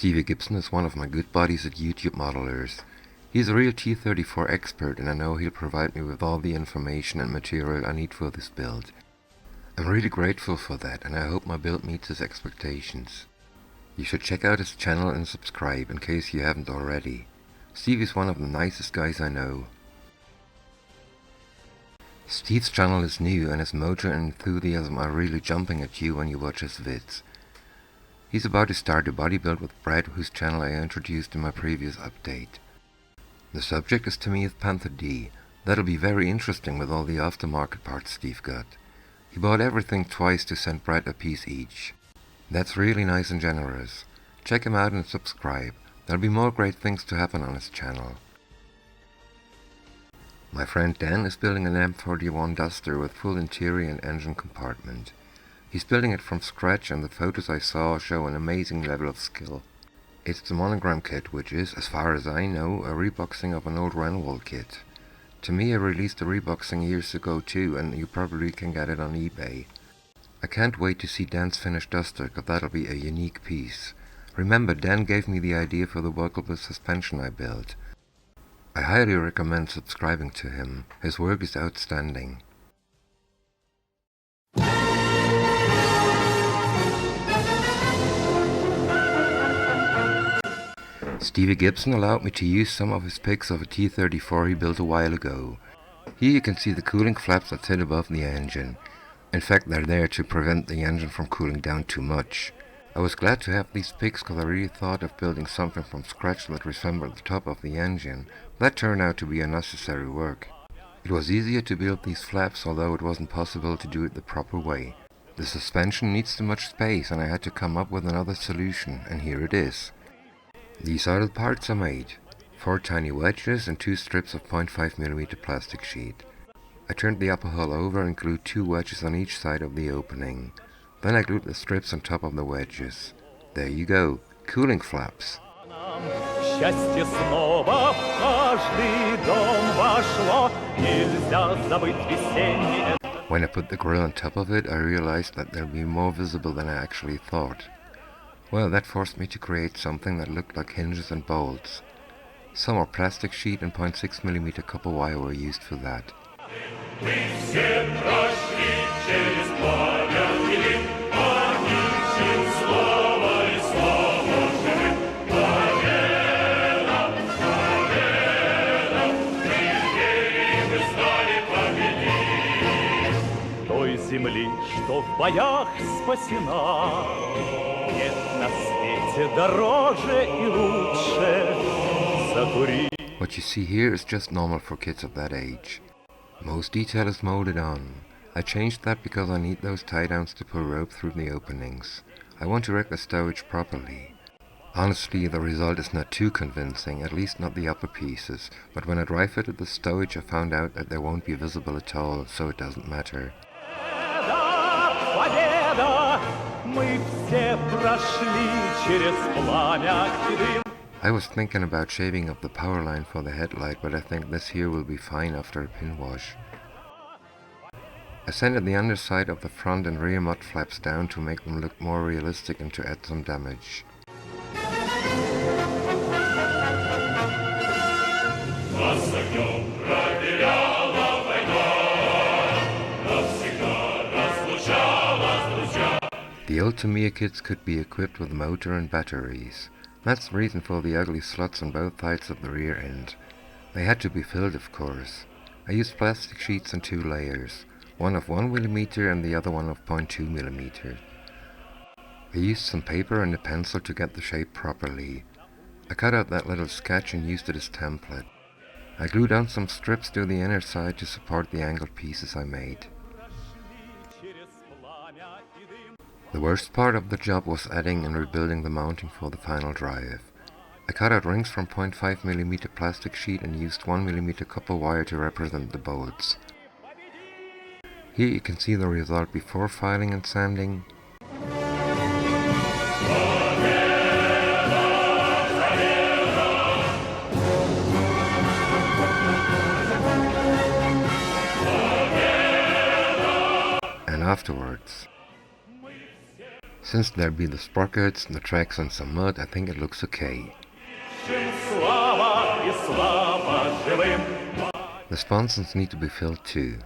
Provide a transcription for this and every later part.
Stevie Gibson is one of my good buddies at YouTube Modelers. He's a real T-34 expert, and I know he'll provide me with all the information and material I need for this build. I'm really grateful for that, and I hope my build meets his expectations. You should check out his channel and subscribe in case you haven't already. Stevie's one of the nicest guys I know. Steve's channel is new, and his motor and enthusiasm are really jumping at you when you watch his vids. He's about to start a body build with Brad, whose channel I introduced in my previous update. The subject is Tamiya's Panther D. That'll be very interesting with all the aftermarket parts Steve got. He bought everything twice to send Brad a piece each. That's really nice and generous. Check him out and subscribe. There'll be more great things to happen on his channel. My friend Dan is building an M41 Duster with full interior and engine compartment. He's building it from scratch, and the photos I saw show an amazing level of skill. It's the monogram kit, which is, as far as I know, a reboxing of an old Renwall kit. Tamiya released a reboxing years ago too, and you probably can get it on eBay. I can't wait to see Dan's finished Duster, cause that'll be a unique piece. Remember, Dan gave me the idea for the workable suspension I built. I highly recommend subscribing to him. His work is outstanding. Stevie Gibson allowed me to use some of his pics of a T-34 he built a while ago. Here you can see the cooling flaps that sit above the engine. In fact, they're there to prevent the engine from cooling down too much. I was glad to have these pics because I really thought of building something from scratch that resembled the top of the engine. That turned out to be unnecessary work. It was easier to build these flaps, although it wasn't possible to do it the proper way. The suspension needs too much space, and I had to come up with another solution, and here it is. These are the parts I made. 4 tiny wedges and 2 strips of 0.5mm plastic sheet. I turned the upper hull over and glued 2 wedges on each side of the opening. Then I glued the strips on top of the wedges. There you go, cooling flaps. When I put the grill on top of it, I realized that they'll be more visible than I actually thought. Well, that forced me to create something that looked like hinges and bolts. Some more plastic sheet and 0.6mm copper wire were used for that. Земли, что в боях спасена, нет на свете дороже и лучше закурить. What you see here is just normal for kids of that age. Most detail is molded on. I changed that because I need those tie downs to pull rope through the openings. I want to erect the stowage properly. Honestly, the result is not too convincing, at least not the upper pieces, but when I dry fitted the stowage I found out that they won't be visible at all, so it doesn't matter. I was thinking about shaving up the power line for the headlight, but I think this here will be fine after a pin wash. I sanded the underside of the front and rear mud flaps down to make them look more realistic and to add some damage. The old Tamiya kits could be equipped with motor and batteries. That's the reason for the ugly slots on both sides of the rear end. They had to be filled, of course. I used plastic sheets in 2 layers, one of 1mm and the other one of 0.2mm. I used some paper and a pencil to get the shape properly. I cut out that little sketch and used it as template. I glued on some strips to the inner side to support the angled pieces I made. The worst part of the job was adding and rebuilding the mounting for the final drive. I cut out rings from 0.5mm plastic sheet and used 1mm copper wire to represent the bolts. Here you can see the result before filing and sanding. And afterwards. Since there be the sprockets, the tracks and some mud, I think it looks okay. The sponsons need to be filled too.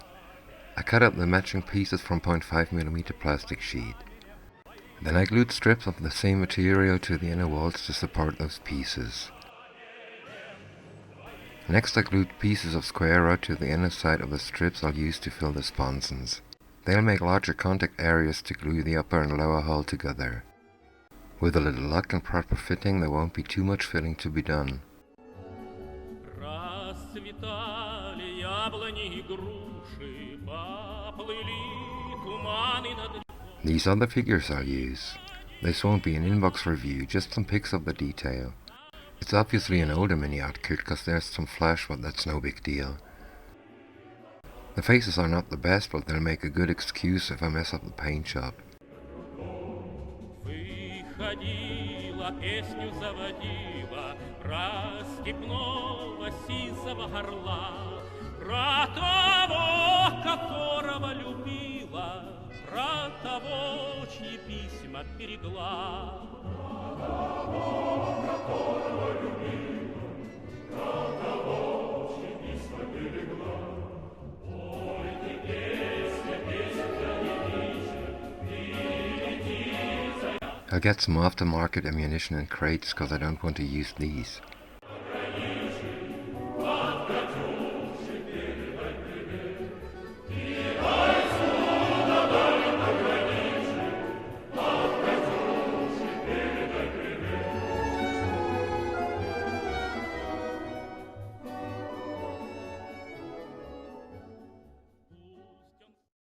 I cut out the matching pieces from 0.5mm plastic sheet. Then I glued strips of the same material to the inner walls to support those pieces. Next I glued pieces of square rod to the inner side of the strips I'll use to fill the sponsons. They'll make larger contact areas to glue the upper and lower hull together. With a little luck and proper fitting, there won't be too much filling to be done. These are the figures I'll use. This won't be an inbox review, just some pics of the detail. It's obviously an older mini outfit cause there's some flash, but that's no big deal. The faces are not the best, but they'll make a good excuse if I mess up the paint job. I'll get some aftermarket ammunition and crates cause I don't want to use these.